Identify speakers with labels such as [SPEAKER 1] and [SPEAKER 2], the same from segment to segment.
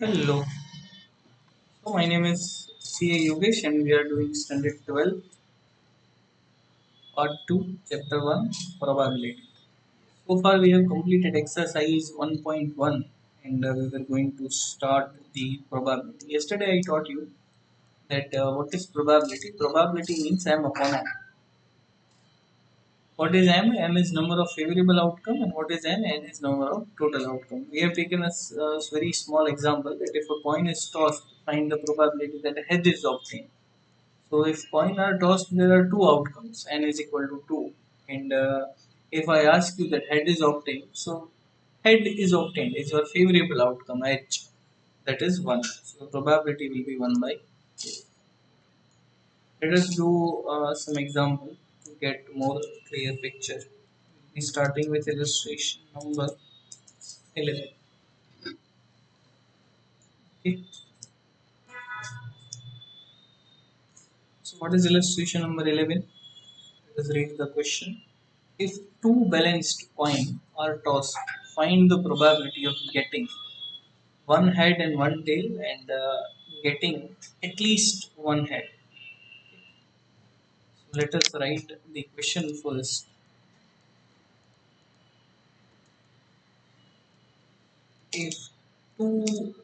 [SPEAKER 1] Hello. So my name is CA Yogesh and we are doing standard 12 part 2 chapter 1 probability. So far we have completed exercise 1.1 and we were going to start the probability. Yesterday I taught you that what is probability? Probability means M upon N. What is M? M is number of favorable outcome and what is N? N is number of total outcome. We have taken a very small example that if a coin is tossed, find the probability that a head is obtained. So if coin are tossed, there are two outcomes. N is equal to 2. And if I ask you that head is obtained, so head is obtained is your favorable outcome H. That is 1. So probability will be 1 by. Let us do some example to get more clear picture. We'll be starting with illustration number 11. Okay. So what is illustration number 11? Let us read the question. If two balanced coins are tossed, find the probability of getting one head and one tail and getting at least one head. So let us write the question first. If two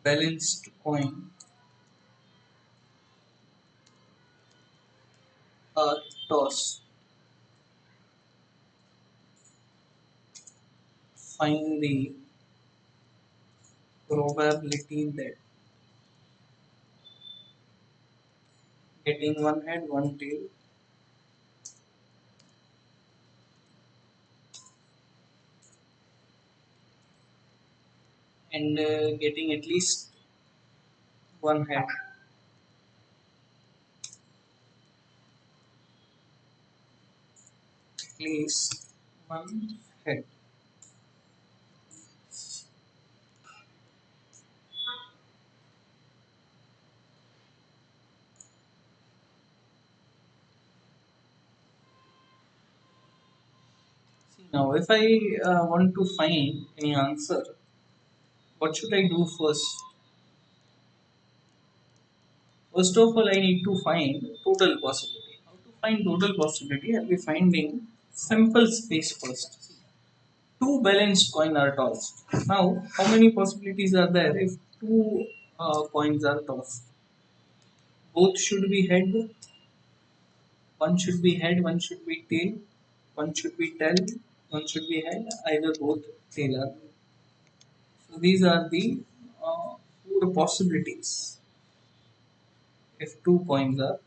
[SPEAKER 1] balanced coins are tossed, find the probability that getting one head, one tail, and getting at least one head. At least one head. Now, if I want to find any answer, what should I do first? First of all, I need to find total possibility. How to find total possibility? I'll be finding sample space first. Two balanced coins are tossed. Now, how many possibilities are there if two coins are tossed? Both should be head, one should be head, one should be tail, one should be tail, one should be head, either both tail are. So these are the four possibilities if two coins are.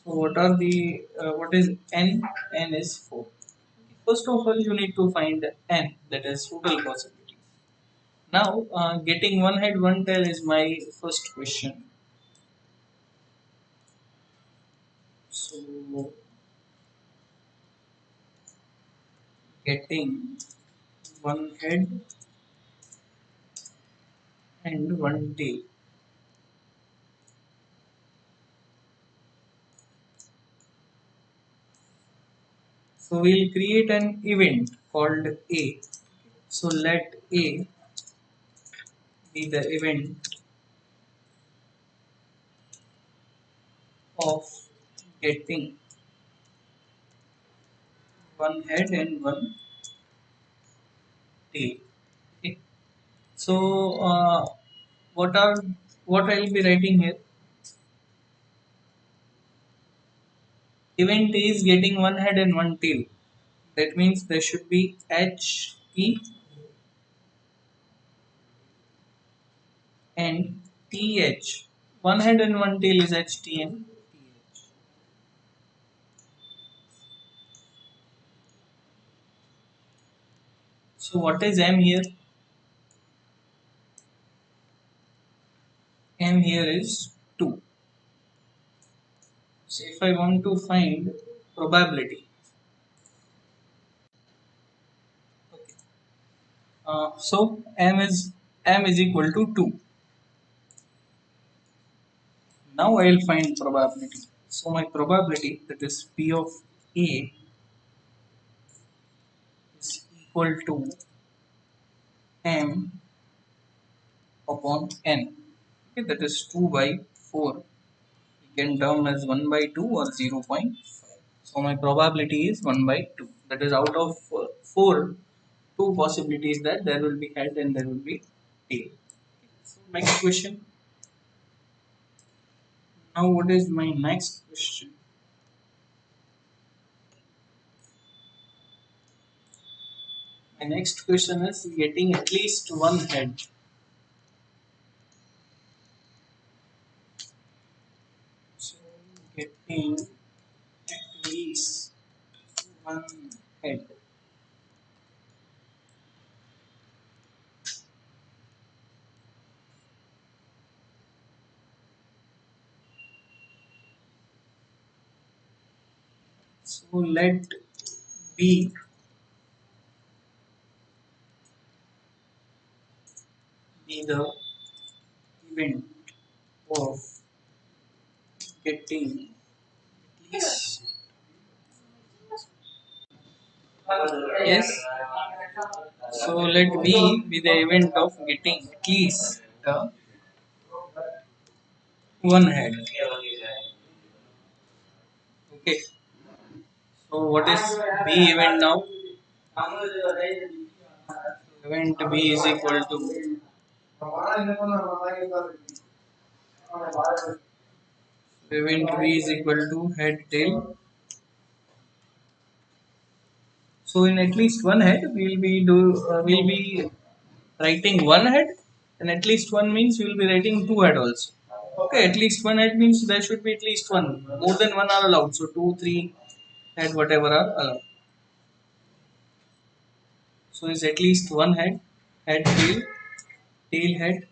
[SPEAKER 1] So what are the what is n? N is 4. First of all, you need to find n, that is total possibilities. Now, getting one head, one tail is my first question. So, getting one head and one tail. So, we'll create an event called A. So, let A be the event of getting one head and one tail. Okay. So, what are what I'll be writing here? Event A is getting one head and one tail. That means there should be HT and TH. One head and one tail is HT and TH. So what is M here? M here is 2. So if I want to find probability, So m is equal to 2. Now I will find probability. So my probability, that is P of A, is equal to m upon n. Okay, that is 2 by 4. You can term as 1 by 2 or 0.5. So my probability is 1 by 2. That is out of 4, 2 possibilities that there will be head and there will be tail. So next question. Now what is my next question? My next question is getting at least one head. So getting at least one head. So let B be the event of getting at least, yes. So let B be the event of getting at least one head. Okay. So what is B event now? Event B is equal to event B is equal to head tail. So in at least one head we'll be writing one head, and at least one means we will be writing two head also. Okay, at least one head means there should be at least one. More than one are allowed. So two, three head, whatever are allowed. So is at least one head, head tail, tail head,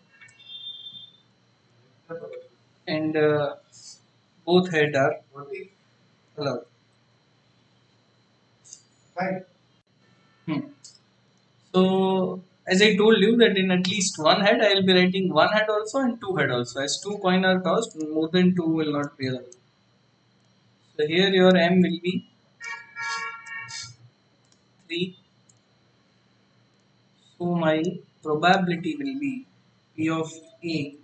[SPEAKER 1] and both head are allowed. Hmm. So as I told you that in at least one head I will be writing one head also and two head also. As two coin are tossed, more than two will not be allowed. So here your M will be 3. So my probability will be P of A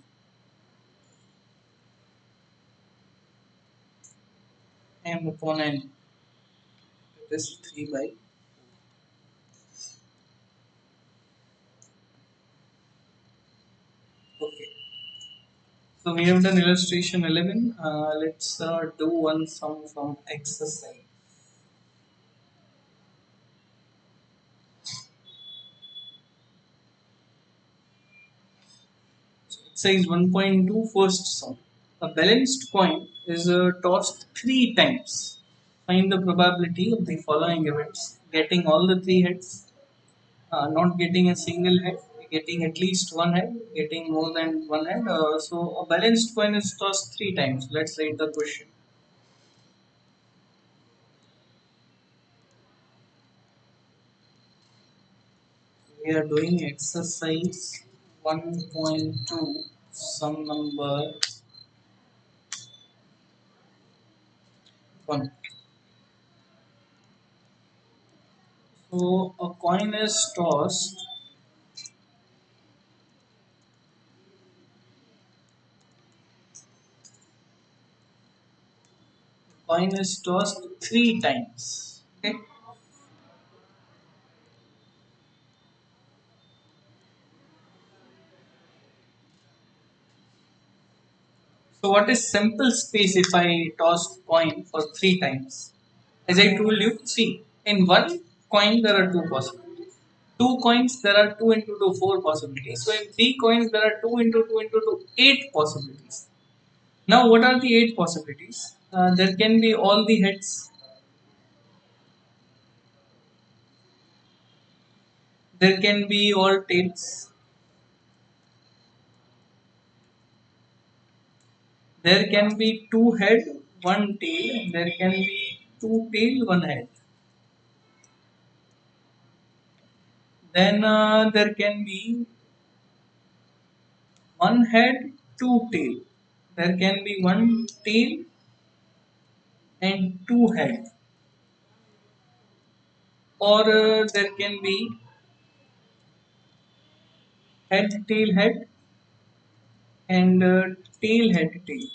[SPEAKER 1] M upon N. That is 3 by. Okay. So we have done illustration 11. Let's do one sum from exercise. So exercise 1.2, first sum. A balanced coin is tossed 3 times. Find the probability of the following events: getting all the 3 heads, not getting a single head, getting at least one head, getting more than one head. So a balanced coin is tossed 3 times. Let's write the question. We are doing exercise 1.2, sum number 1. So a coin is tossed 3 times. Okay. So what is simple space if I toss coin for 3 times? As I told you, see, in one coin there are two possibilities. Two coins there are 2 into 2 4 possibilities. So in 3 coins there are 2 into 2 into 2 8 possibilities. Now what are the 8 possibilities? There can be all the heads. There can be all tails. There can be two head, one tail. There can be two tail, one head. Then there can be one head, two tail. There can be one tail and two head, or there can be head, tail, head, and tail, head, tail.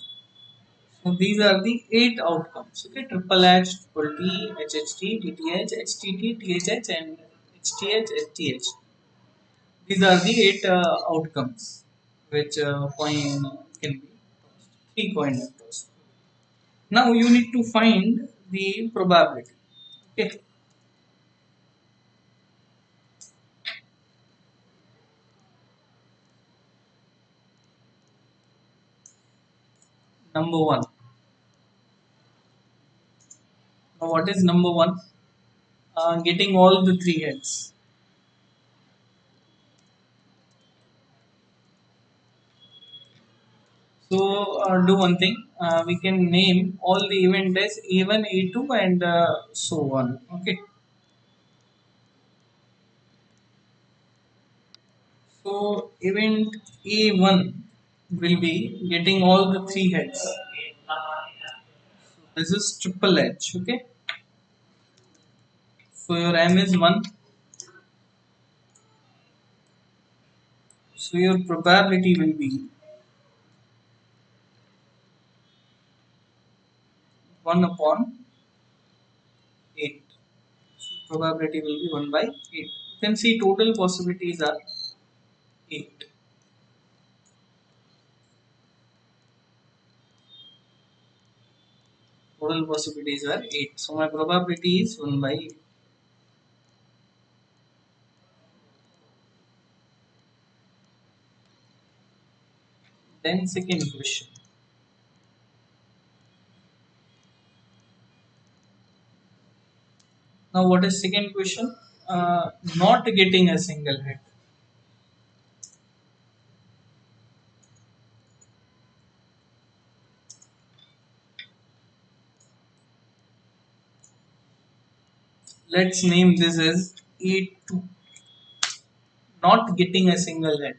[SPEAKER 1] So these are the eight outcomes. Okay, triple H, triple T, HHT, DTH, HTT, THH, and HTH, STH. These are the eight outcomes which coin can be tossed. Three coins are tossed. Now you need to find the probability. Okay, number one. Now what is number one? Getting all the three heads. So do one thing. We can name all the event as A1, A2, and so on. Okay. So event A1 will be getting all the three heads. This is triple H. Okay. So your M is 1. So your probability will be 1 upon 8. So probability will be 1 by 8. You can see total possibilities are 8. Total possibilities are 8. So my probability is 1 by 8. Then second question. Now what is second question? Not getting a single hit. Let's name this as A2. Not getting a single head.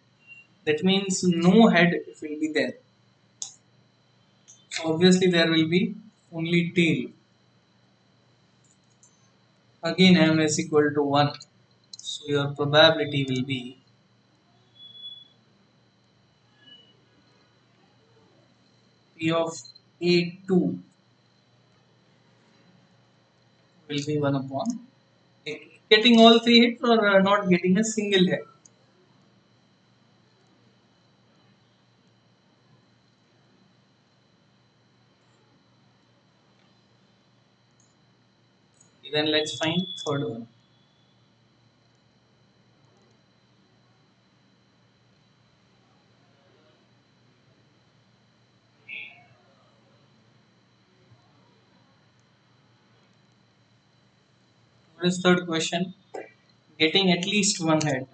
[SPEAKER 1] That means no head will be there. So obviously there will be only tail. Again m is equal to 1. So your probability will be P of A2 will be 1 upon 8. Getting all three hits or not getting a single head. Then let's find third one. What is third question? Getting at least one head.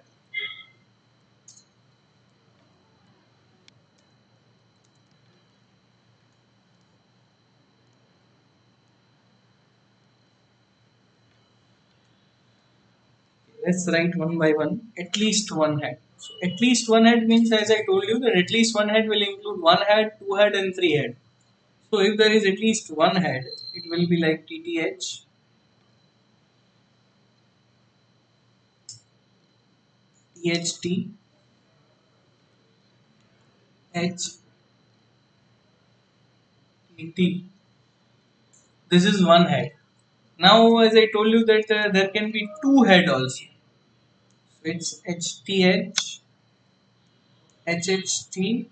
[SPEAKER 1] Let's write one by one. At least one head. So at least one head means, as I told you, that at least one head will include one head, two head, and three head. So if there is at least one head, it will be like TTH, THT, HTT. This is one head. Now, as I told you that there can be two head also. So it's HTH, HHT,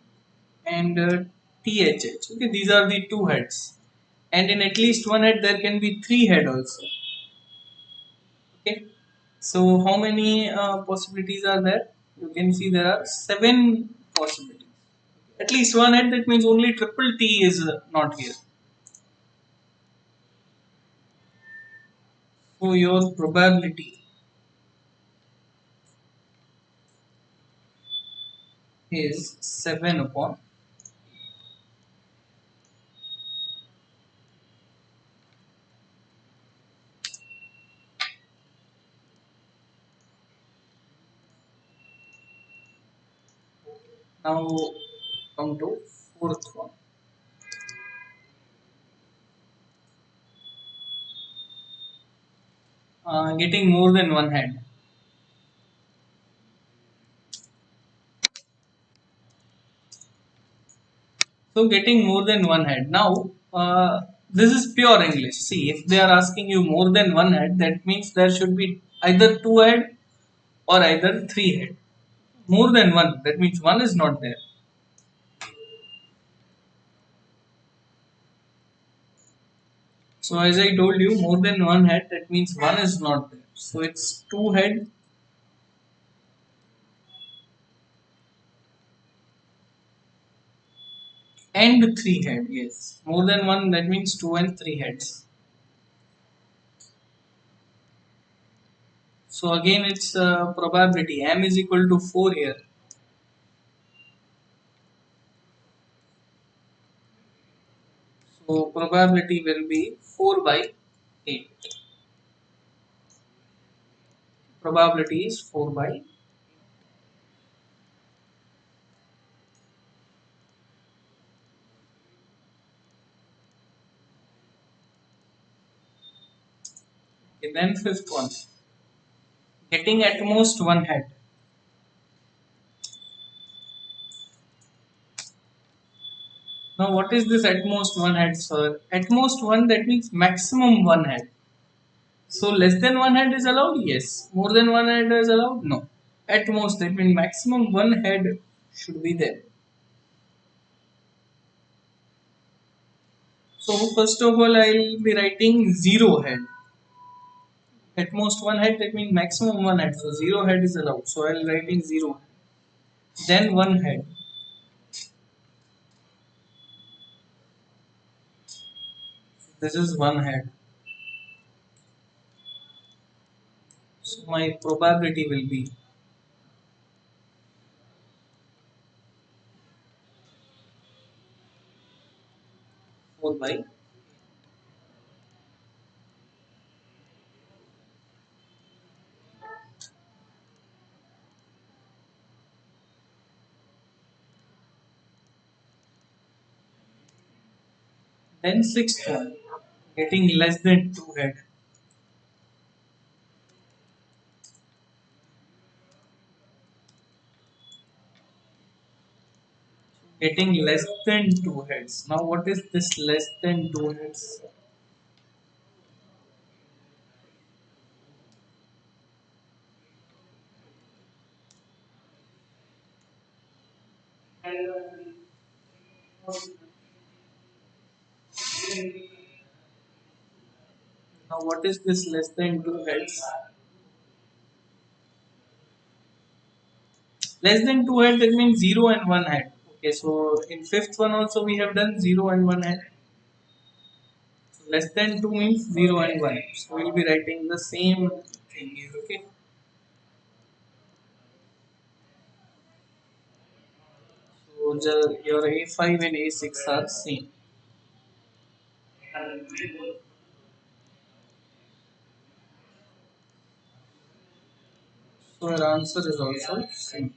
[SPEAKER 1] and THH. Okay, these are the two heads. And in at least one head, there can be three head also. Okay. So how many possibilities are there? You can see there are seven possibilities. At least one head, that means only triple T is not here. So your probability is 7 upon. Now come to fourth one. Getting more than one head. So getting more than one head. Now this is pure English. See, if they are asking you more than one head, that means there should be either two head or either three head. More than one, that means one is not there. So as I told you, more than one head, that means one is not there. So it's two head and three head. Yes, more than one, that means two and three heads. So again, it's probability. M is equal to 4 here. So probability will be 4 by 8. Probability is 4 by. Okay, then fifth one. Getting at most one head. Now what is this at most one head, sir? At most one, that means maximum one head. So less than one head is allowed? Yes. More than one head is allowed? No. At most, that means maximum one head should be there. So first of all, I'll be writing zero head. At most one head, that means maximum one head. So zero head is allowed. So I'll writing zero. Then one head. This is one head. So my probability will be 4 by. Then sixth one. Getting less than two head. Getting less than two heads. Now what is this less than two heads? Now what is this less than two heads? Less than two head, that means zero and one head. Okay, so in fifth one also we have done zero and one head. So less than two means zero and one. So we'll be writing the same thing here. Okay. So your A5 and A6 are same. So your answer is also same.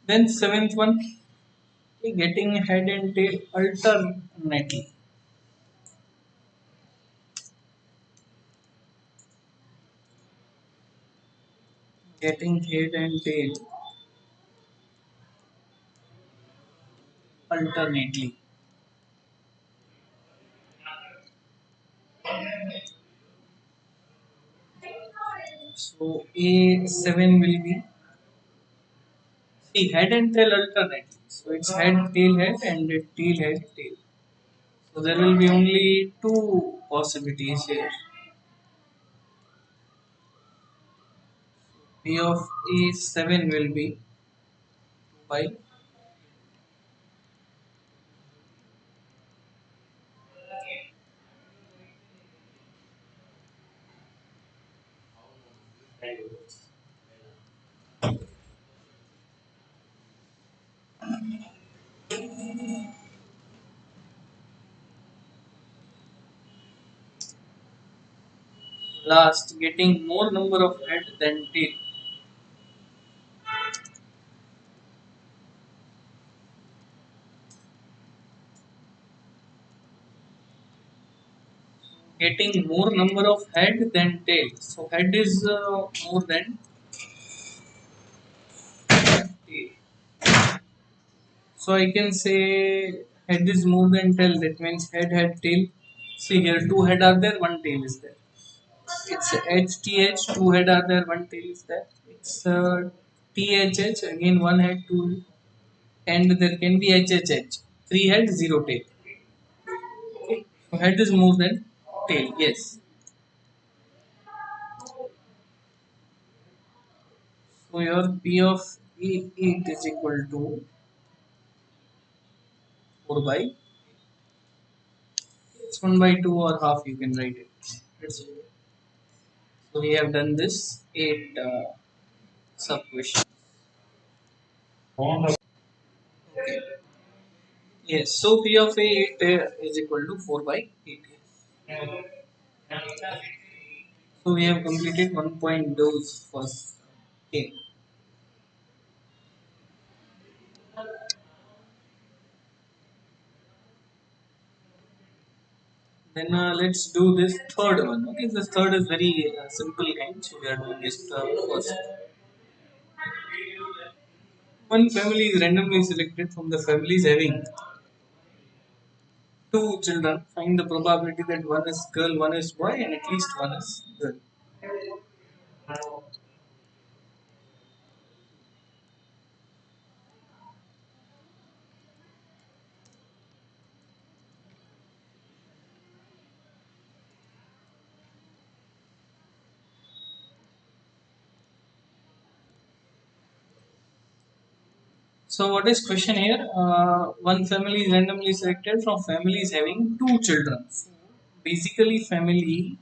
[SPEAKER 1] Then seventh one, getting head and tail alternately. Getting head and tail alternately. So A7 will be, see, head and tail alternately. So it's head and tail head tail. So there will be only two possibilities here. P of A7 will be 2 by Last, getting more number of head than tail. Getting more number of head than tail. So head is more than tail. So I can say head is more than tail. That means head, head, tail. See here, two head are there, one tail is there. It's HTH, two head are there, one tail is there. It's THH, again one head, two, and there can be HHH, three head, zero tail. Okay. So head is more than tail. Yes. So your P of E8 is equal to 4 by it's 1 by 2 or half you can write it. That's it. So we have done this 8 sub question. Okay. Yes. So P of A8 is equal to 4 by 8. So we have completed 1.2 first. Okay. Then let's do this third one. Okay. This third is very simple kind. So we are doing this first. One family is randomly selected from the families having two children. Find the probability that one is girl, one is boy, and at least one is girl. So what is question here? One family is randomly selected from families having two children. So basically, family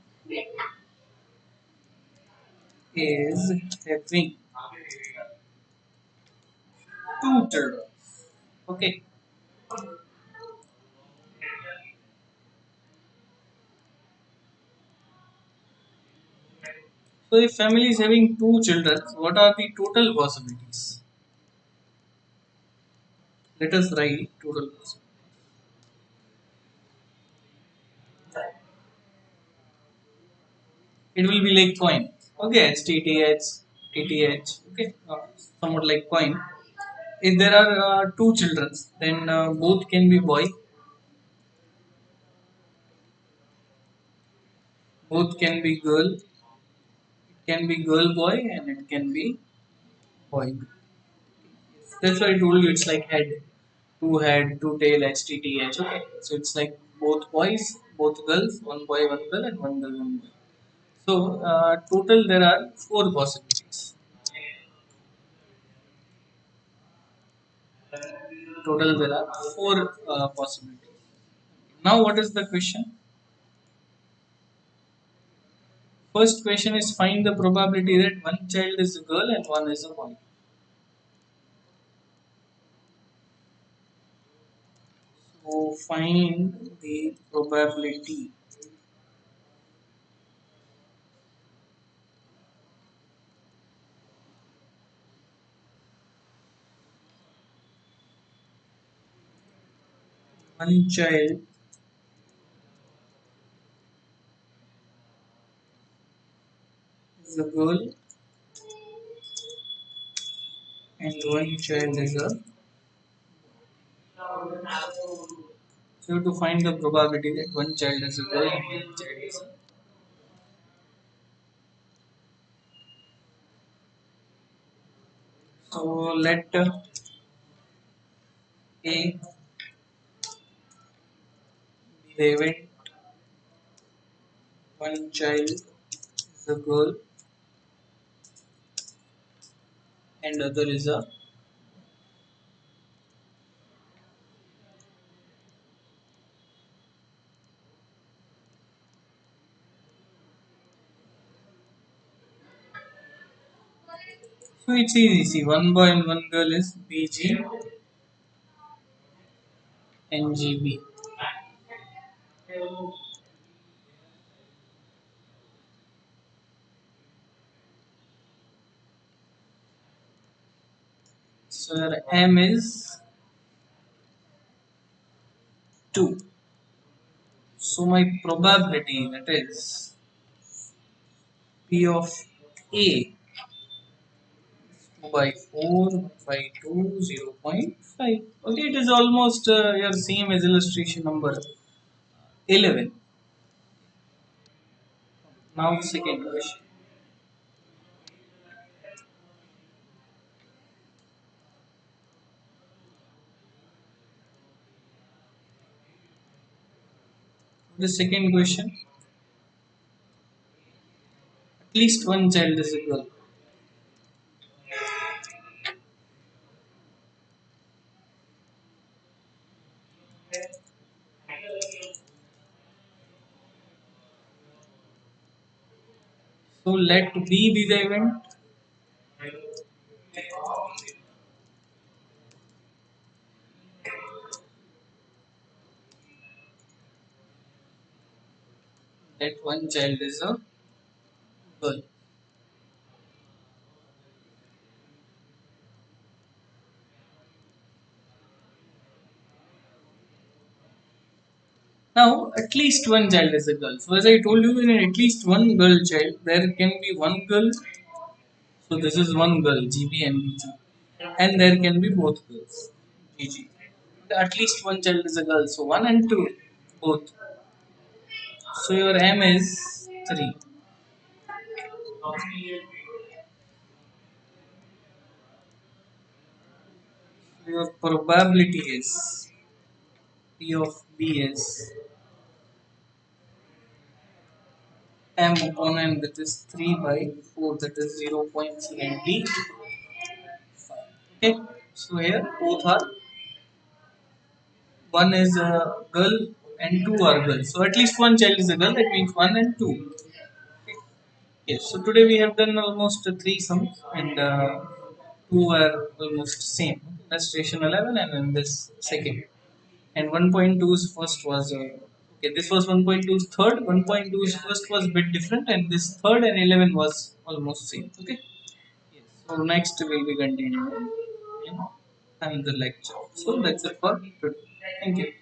[SPEAKER 1] is having two children. Okay. So if family is having two children, what are the total possibilities? Let us write total possibilities. It will be like coin. Okay, HTTH, TTH. Okay, somewhat like coin. If there are two children, then both can be boy, both can be girl. It can be girl boy, and it can be boy. That's why I told you it's like head, two tail, HTTH. Okay, so it's like both boys, both girls, one boy, one girl, and one girl, one boy. So total there are four possibilities. Total there are four possibilities. Now what is the question? First question is find the probability that one child is a girl and one is a boy. So find the probability one child is a girl and one child is a. So you have to find the probability that one child is a girl and one child is a. So let A be the event one child is a girl and other is a. So it's easy. See, one boy and one girl is BG and GB. So your M is 2. So my probability, that is P of A, 2 by 4 by 2 0.5. Okay, it is almost your same as illustration number 11. Now second question. The second question, at least one child is a girl. So let B be the event. That one child is a girl. Now, at least one child is a girl. So, as I told you, in at least one girl child, there can be one girl. So, this is one girl, GB and BG. And there can be both girls, GG. At least one child is a girl. So, 1 and 2, both. So, your M is 3. So, your probability is P of B is M upon N, that is 3 by 4, that is 0.75. Okay, so here both are, one is a girl and two are girls. So at least one child is a girl. That means one and two. Yes. So today we have done almost three sums and two are almost same. That's station 11 and then this second. And 1.2's first was okay. This was 1.2's third. 1.2's first was a bit different, and this third and 11 was almost same. Okay. Yes. So next we'll be continuing in another lecture. So that's it for today. Thank you.